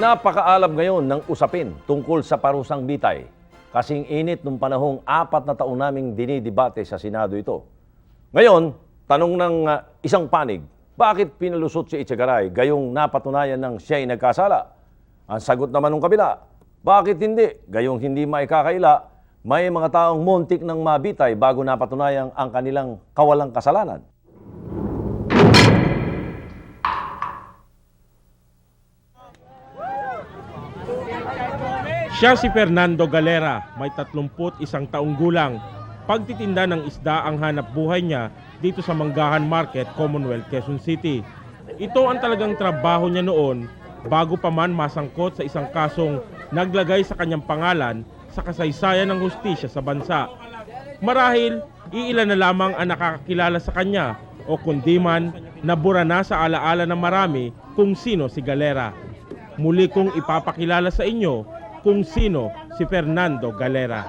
Napakaalam ngayon ng usapin tungkol sa parusang bitay. Kasing init nung panahong 4 na taon naming dinidebate sa Senado ito. Ngayon, tanong ng isang panig, bakit pinalusot si Echegaray gayong napatunayan ng siya'y nagkasala? Ang sagot naman ng kabila, bakit hindi? Gayong hindi maikakaila, may mga taong muntik ng mabitay bago napatunayan ang kanilang kawalang kasalanan. Siya si Fernando Galera, may 31 taong gulang. Pagtitinda ng isda ang hanap buhay niya dito sa Manggahan Market, Commonwealth, Quezon City. Ito ang talagang trabaho niya noon bago pa man masangkot sa isang kasong naglagay sa kanyang pangalan sa kasaysayan ng hustisya sa bansa. Marahil, iilan na lamang ang nakakakilala sa kanya o kundi man nabura na sa alaala ng marami kung sino si Galera. Muli kong ipapakilala sa inyo kung sino si Fernando Galera.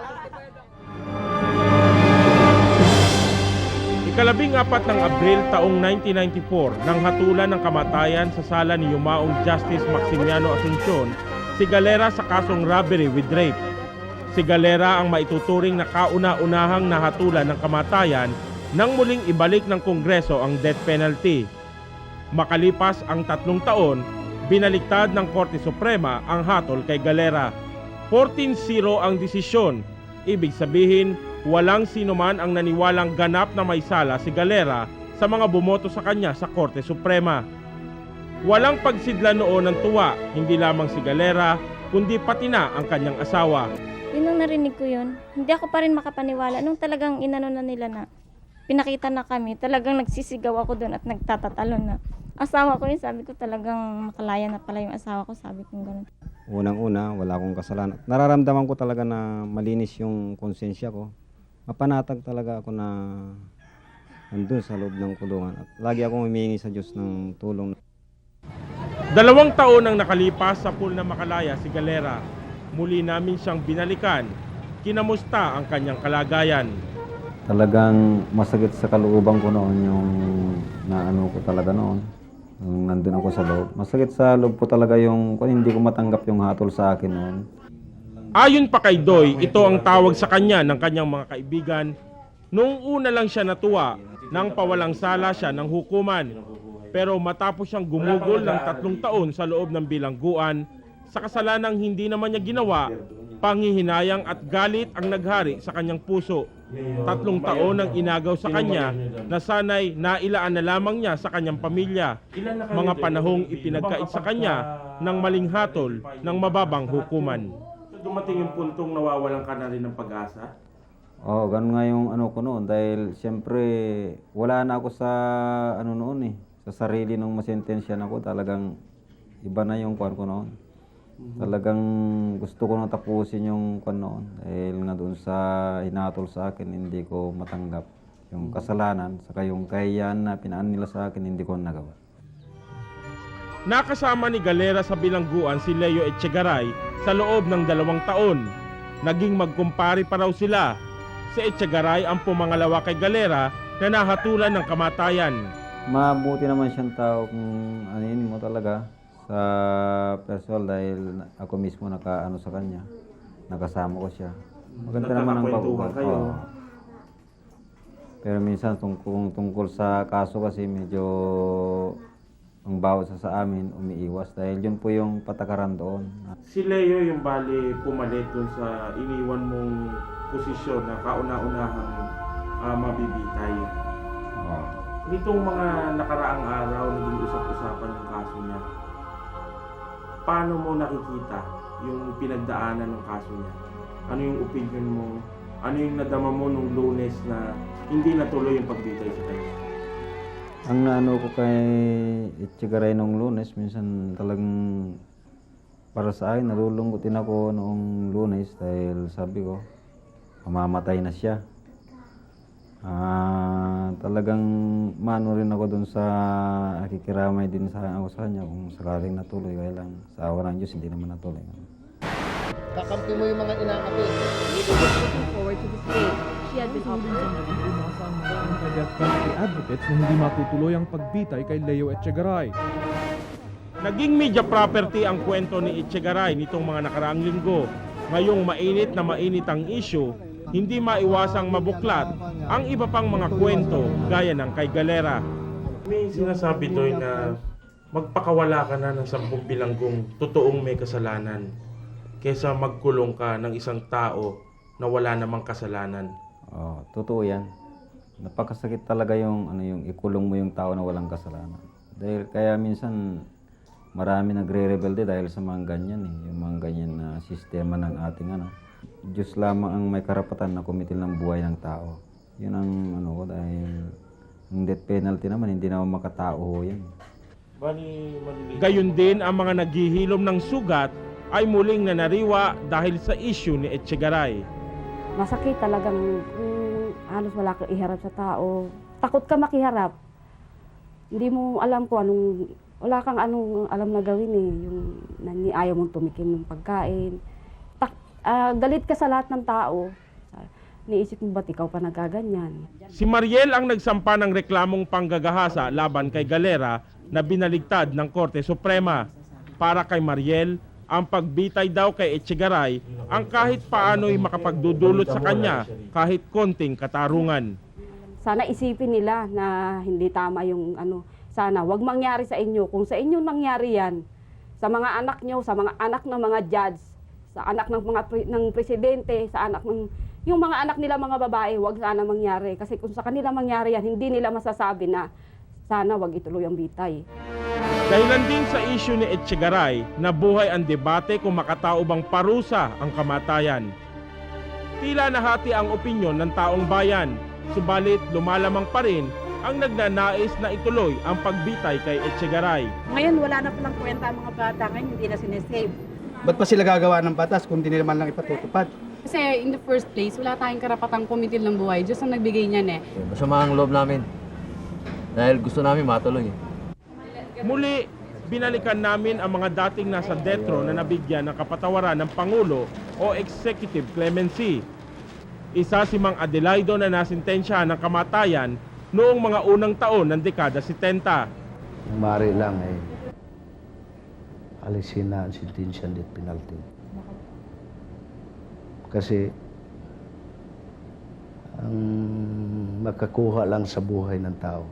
Ikalabing-4 ng Abril taong 1994 nang hatulan ng kamatayan sa sala ni Yumaong Justice Maximiano Asuncion si Galera sa kasong robbery with rape. Si Galera ang maituturing na kauna-unahang nahatulan ng kamatayan nang muling ibalik ng Kongreso ang death penalty. Makalipas ang 3 taon, binaliktad ng Korte Suprema ang hatol kay Galera. 14-0 ang desisyon. Ibig sabihin, walang sinuman ang naniwalang ganap na may sala si Galera sa mga bumoto sa kanya sa Korte Suprema. Walang pagsidla noon ng tuwa, hindi lamang si Galera, kundi pati na ang kanyang asawa. Yun nung narinig ko yun, hindi ako pa rin makapaniwala. Nung talagang inano na nila na pinakita na kami, talagang nagsisigaw ako doon at nagtatatalon na. Asawa ko yun, sabi ko talagang makalaya na pala yung asawa ko, sabi ko gano'n. Unang-una, wala akong kasalanan. Nararamdaman ko talaga na malinis yung konsensya ko. Mapanatag talaga ako na nandun sa loob ng kulungan. At lagi akong humihingi sa Diyos ng tulong. 2 taon ang nakalipas sa pool na makalaya si Galera. Muli namin siyang binalikan. Kinamusta ang kanyang kalagayan? Talagang masakit sa kalooban ko noon yung naano ko talaga noon. Nung nandun ako sa loob. Masakit sa loob ko talaga yung kung hindi ko matanggap yung hatol sa akin noon. Ayon pa kay Doy, ito ang tawag sa kanya ng kanyang mga kaibigan. Noong una lang siya natuwa nang pawalang sala siya ng hukuman. Pero matapos siyang gumugol ng 3 taon sa loob ng bilangguan, sa kasalanang hindi naman niya ginawa, panghihinayang at galit ang naghari sa kanyang puso. 3 taon ang inagaw sa kanya na sana'y nailaan na lamang niya sa kanyang pamilya. Mga panahong ipinagkait sa kanya ng maling hatol ng mababang hukuman. Dumating yung puntong nawawalan ka na rin ng pag-asa? Oo, ganun nga yung ano ko noon. Dahil siyempre wala na ako sa ano noon eh. Sa sarili nung masentensya na ko. Talagang iba na yung kwan ko noon. Talagang gusto ko na tapusin yung kwan noon. Dahil nga doon sa hinatol sa akin, hindi ko matanggap yung kasalanan. Saka yung kahiyan na pinaan nila sa akin, hindi ko nagawa. Nakasama ni Galera sa bilangguan si Leo Echegaray sa loob ng 2 taon. Naging magkumpari pa raw sila. Si Echegaray ang pumangalawa kay Galera na nahatulan ng kamatayan. Mabuti naman siyang tao kung anin mo talaga sa personal dahil ako mismo nakaano sa kanya. Nakasama ko siya. Maganda naman ang pag-uusap. Pero minsan tungkol sa kaso kasi medyo ang bawat sa amin umiiwas dahil yun po yung patakaran doon. Si Leo yung bali pumalit dun sa iniwan mong posisyon na kauna-unahang mabibitay. Nitong mga nakaraang araw, naging usap-usapan yung kaso niya. Paano mo nakikita yung pinagdaanan ng kaso niya? Ano yung opinion mo? Ano yung nadama mo nung Lunes na hindi natuloy yung pagbitay sa kanya? Ang naano ko kay Echegaray nung Lunes, minsan talagang para sa akin, nalulungkutin ako noong Lunes dahil sabi ko, mamamatay na siya. Talagang mano rin ako dun sa nakikiramay din sa ako sa kanya kung sakaling natuloy. Kaya lang sa awa ng Diyos, hindi naman natuloy. Kakampi mo yung mga inaakit. Looking forward to this day. She had been offered. Umasa ang mga anti-death penalty advocates na hindi matutuloy ang pagbitay kay Leo Echegaray. Naging media property ang kwento ni Echegaray nitong mga nakaraang linggo. Ngayong mainit na mainit ang issue, hindi maiwasang mabuklat ang iba pang mga kwento gaya ng kay Galera. May sinasabi doon na magpakawala ka na ng 10 bilanggong totoong may kasalanan kaysa magkulong ka ng isang tao na wala namang kasalanan. Oh, totoo yan. Napakasakit talaga yung yung ikulong mo yung tao na walang kasalanan. Dahil kaya minsan marami nagre-rebelde dahil sa mga ganyan yung mga ganyan na sistema ng ating Diyos lamang ang may karapatan na kumitil ng buhay ng tao. Yun ang ko dahil ang death penalty naman hindi naman makatao yan. Gayon din ang mga naghihilom ng sugat ay muling nanariwa dahil sa issue ni Echegaray. Masakit talagang halos wala kang iharap sa tao. Takot ka makiharap. Hindi mo alam kung wala kang alam na gawin Yung ayaw mong tumikim ng pagkain. Galit ka sa lahat ng tao. Niisip mo ba't ikaw pa nagaganyan? Si Mariel ang nagsampa ng reklamong panggagahasa laban kay Galera na binaligtad ng Korte Suprema. Para kay Mariel, ang pagbitay daw kay Echegaray ang kahit paano'y makapagdudulot sa kanya kahit konting katarungan. Sana isipin nila na hindi tama yung sana wag mangyari sa inyo. Kung sa inyo nangyari yan, sa mga anak nyo, sa mga anak ng mga judge, sa anak ng mga ng presidente, sa anak ng yung mga anak nila mga babae, wag sana mangyari. Kasi kung sa kanila mangyari yan, hindi nila masasabi na sana wag ituloy ang bitay. Dahilan din sa issue ni Echegaray na buhay ang debate kung makatao bang parusa ang kamatayan. Tila nahati ang opinyon ng taong bayan, subalit lumalamang pa rin ang nagnanais na ituloy ang pagbitay kay Echegaray. Ngayon wala na palang kwenta ang mga bata, ngayon hindi na sinesave. Ba't pa sila gagawa ng batas kung di nila man lang ipatutupad? Kasi in the first place, wala tayong karapatang kumitil ng buhay. Diyos ang nagbigay niyan Masama ang loob namin. Dahil gusto namin matuloy. Muli, binalikan namin ang mga dating nasa death row na nabigyan ng kapatawaran ng Pangulo o Executive Clemency. Isa si Mang Adelaido na nasintensya ng kamatayan noong mga unang taon ng dekada 70. Ang maaari lang ay alisin na ang sentensya ng death penalty. Kasi ang makakuha lang sa buhay ng tao,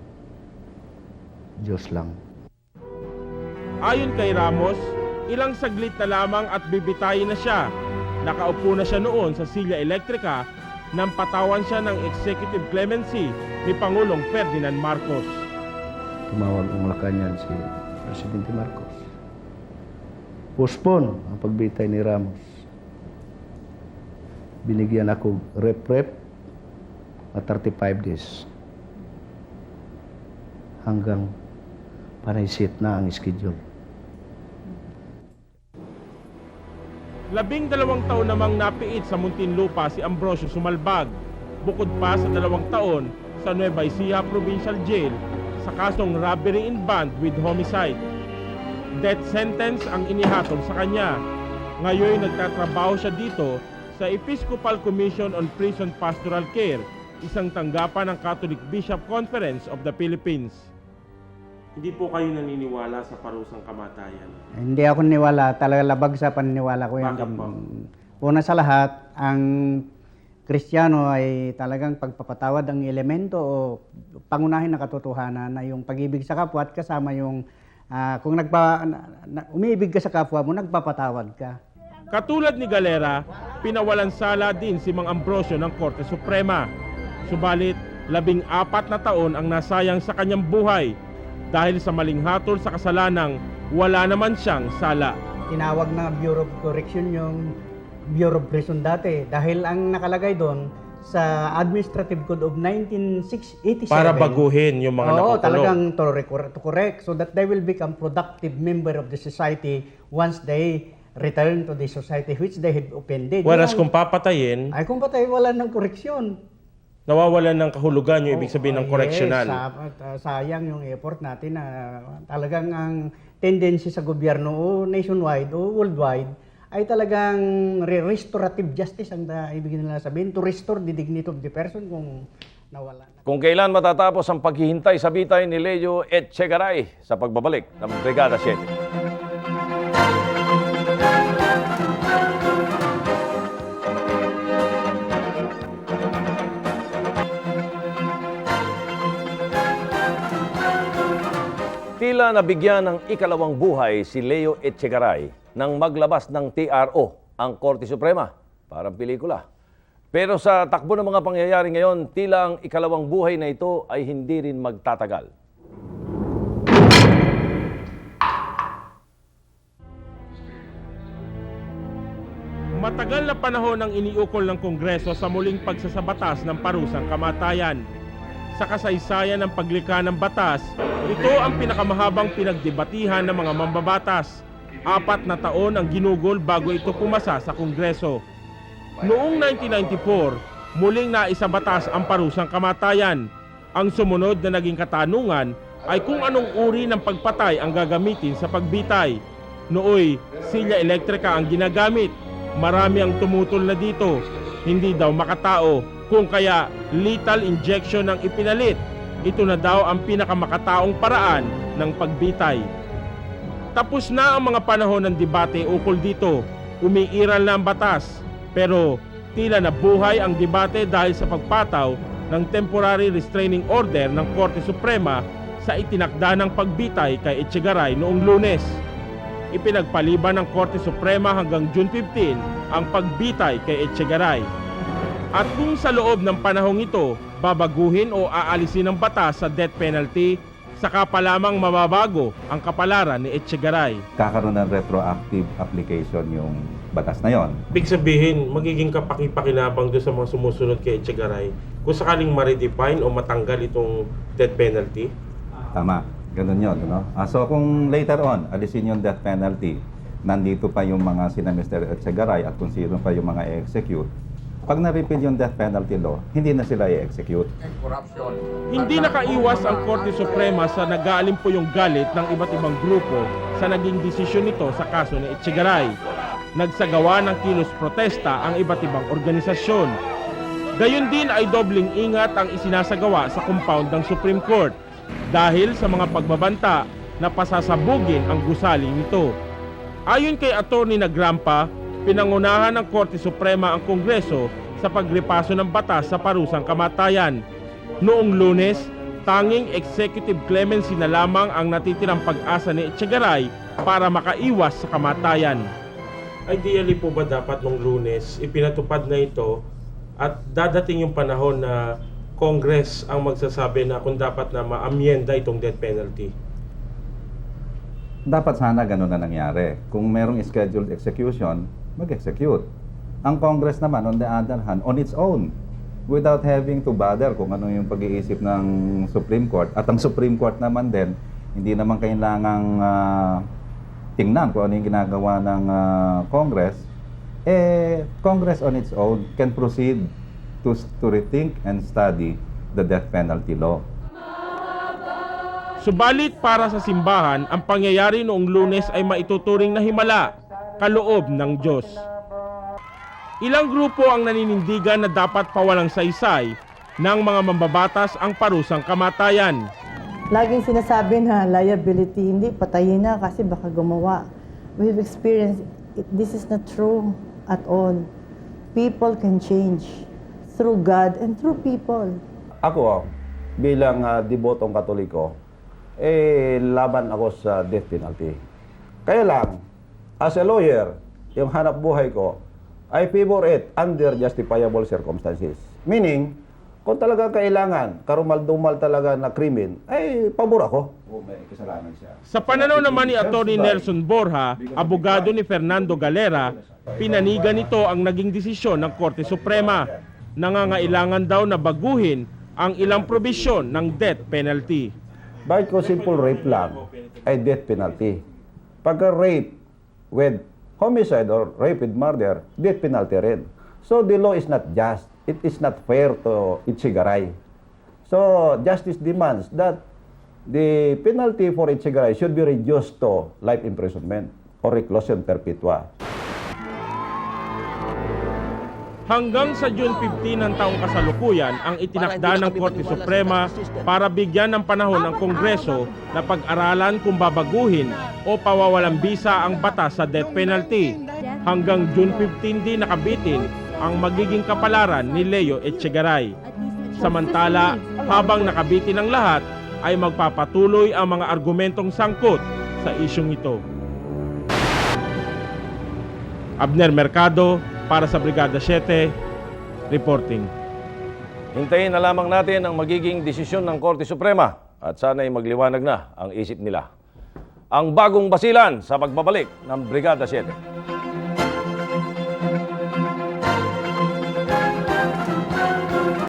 Diyos lang. Ayon kay Ramos, ilang saglit na lamang at bibitayin na siya. Nakaupo na siya noon sa silya elektrika nang patawan siya ng executive clemency ni Pangulong Ferdinand Marcos. Tumawag ang Malacanang si Presidente Marcos. Postpone ang pagbitay ni Ramos. Binigyan ako rep at 35 days. Hanggang panaisit na ang schedule. 12 taon namang napiit sa Muntinlupa si Ambrosio Sumalbag, bukod pa sa 2 taon sa Nueva Ecija Provincial Jail sa kasong robbery in band with homicide. Death sentence ang inihatol sa kanya. Ngayon nagtatrabaho siya dito sa Episcopal Commission on Prison Pastoral Care, isang tanggapan ng Catholic Bishop Conference of the Philippines. Hindi po kayo naniniwala sa parusang kamatayan? Hindi ako niniwala. Talaga labag sa paniniwala ko yan. Bakit po? Una sa lahat, ang Kristiyano ay talagang pagpapatawad ang elemento o pangunahin na katotohanan na yung pag-ibig sa kapwa at kasama yung kung umiibig ka sa kapwa mo, nagpapatawad ka. Katulad ni Galera, pinawalan sala din si Mang Ambrosio ng Korte Suprema. Subalit, 14 na taon ang nasayang sa kanyang buhay dahil sa maling hatol sa kasalanang wala naman siyang sala. Tinawag na Bureau of Correction yung Bureau of Prison dati dahil ang nakalagay doon sa Administrative Code of 1987. Para baguhin yung mga nakukulong. Talagang to correct so that they will become productive member of the society once they return to the society which they had offended. Whereas kung papatayin, ay kung patay, wala ng koreksyon. nawawalan ng kahulugan yung ibig sabihin ng correctional. Yes, sayang yung effort natin na talagang ang tendency sa gobyerno o nationwide o worldwide ay talagang restorative justice ang ibig nila sabihin, to restore the dignity of the person kung nawala na. Kung kailan matatapos ang paghihintay sa bitay ni Leo Echegaray sa pagbabalik ng Brigada 7. Tila nabigyan ng ikalawang buhay si Leo Echegaray nang maglabas ng TRO ang Korte Suprema. Parang pelikula. Pero sa takbo ng mga pangyayari ngayon, tila ang ikalawang buhay na ito ay hindi rin magtatagal. Matagal na panahon ang iniukol ng Kongreso sa muling pagsasabatas ng parusang kamatayan. Sa kasaysayan ng paglikha ng batas, ito ang pinakamahabang pinagdebatihan ng mga mambabatas. 4 na taon ang ginugol bago ito pumasa sa Kongreso. Noong 1994, muling naisabatas ang parusang kamatayan. Ang sumunod na naging katanungan ay kung anong uri ng pagpatay ang gagamitin sa pagbitay. Nooy, silya elektrika ang ginagamit. Marami ang tumutol na dito. Hindi daw makatao, kung kaya lethal injection ang ipinalit. Ito na daw ang pinakamakataong paraan ng pagbitay. Tapos na ang mga panahon ng debate ukol dito. Umiiral na ang batas. Pero tila nabuhay ang debate dahil sa pagpataw ng temporary restraining order ng Korte Suprema sa itinakda ng pagbitay kay Echegaray noong Lunes. Ipinagpaliban ng Korte Suprema hanggang June 15 ang pagbitay kay Echegaray. At kung sa loob ng panahong ito, babaguhin o aalisin ang batas sa death penalty, saka pa lamang mababago ang kapalaran ni Echegaray. Kakaroon ng retroactive application yung batas na yon. Big sabihin, magiging kapaki-pakinabang doon sa mga sumusunod kay Echegaray kung sakaling ma-redefine o matanggal itong death penalty? Tama, ganun yun. No? So kung later on, alisin yung death penalty, nandito pa yung mga sina Mr. Echegaray at kung sino pa yung mga i-execute, pag na-repeal yung death penalty law, hindi na sila i-execute. Hindi nakaiwas ang Korte Suprema sa nag-aalim po yung galit ng iba't ibang grupo sa naging desisyon nito sa kaso ni Echegaray. Nagsagawa ng kilos protesta ang iba't ibang organisasyon. Gayun din ay dobling ingat ang isinasagawa sa compound ng Supreme Court dahil sa mga pagbabanta na pasasabugin ang gusali nito. Ayon kay Attorney Nagrampa, pinangunahan ng Korte Suprema ang Kongreso sa pagrepaso ng batas sa parusang kamatayan. Noong Lunes, tanging executive clemency na lamang ang natitirang pag-asa ni Echegaray para makaiwas sa kamatayan. Ideally po ba dapat noong Lunes ipinatupad na ito at dadating yung panahon na Congress ang magsasabi na kung dapat na ma-amyenda itong death penalty? Dapat sana ganun na nangyari. Kung merong scheduled execution, mag-execute. Ang Congress naman, on the other hand, on its own, without having to bother kung ano yung pag-iisip ng Supreme Court. At ang Supreme Court naman din, hindi naman kailangang tingnan kung ano yung ginagawa ng Congress. Congress on its own can proceed to rethink and study the death penalty law. Subalit para sa simbahan, ang pangyayari noong Lunes ay maituturing na himala, kaloob ng Diyos. Ilang grupo ang naninindigan na dapat pawalang saysay ng mga mambabatas ang parusang kamatayan. Laging sinasabi na liability, hindi, patayin na kasi baka gumawa. We've experienced, this is not true at all. People can change through God and through people. Ako, bilang debotong Katoliko, laban ako sa death penalty. Kaya lang, as a lawyer, yung hanap buhay ko, I favor it under justifiable circumstances. Meaning, kung talaga kailangan, karumal-dumal talaga na krimen, ay pabor ako. May kasalanan siya. Sa pananaw naman ni Atty. Nelson Borja, abogado ni Fernando Galera, pinanigan nito ang naging desisyon ng Korte Suprema. Nangangailangan daw na baguhin ang ilang probisyon ng death penalty. Bakit ko simple rape lang ay death penalty? Pagka rape with homicide or rape with murder, death penalty rin. So the law is not just. It is not fair to Echegaray. So justice demands that the penalty for Echegaray should be reduced to life imprisonment or reclusion perpetua. Hanggang sa June 15 ng taong kasalukuyan ang itinakda ng Korte Suprema para bigyan ng panahon ng Kongreso na pag-aralan kung babaguhin o pawawalang bisa ang batas sa death penalty. Hanggang June 15 din nakabitin ang magiging kapalaran ni Leo Echegaray. Samantala, habang nakabitin ang lahat, ay magpapatuloy ang mga argumentong sangkot sa isyong ito. Abner Mercado para sa Brigada 7, reporting. Hintayin na lamang natin ang magiging desisyon ng Korte Suprema at sana'y magliwanag na ang isip nila. Ang bagong basilan sa pagbabalik ng Brigada 7.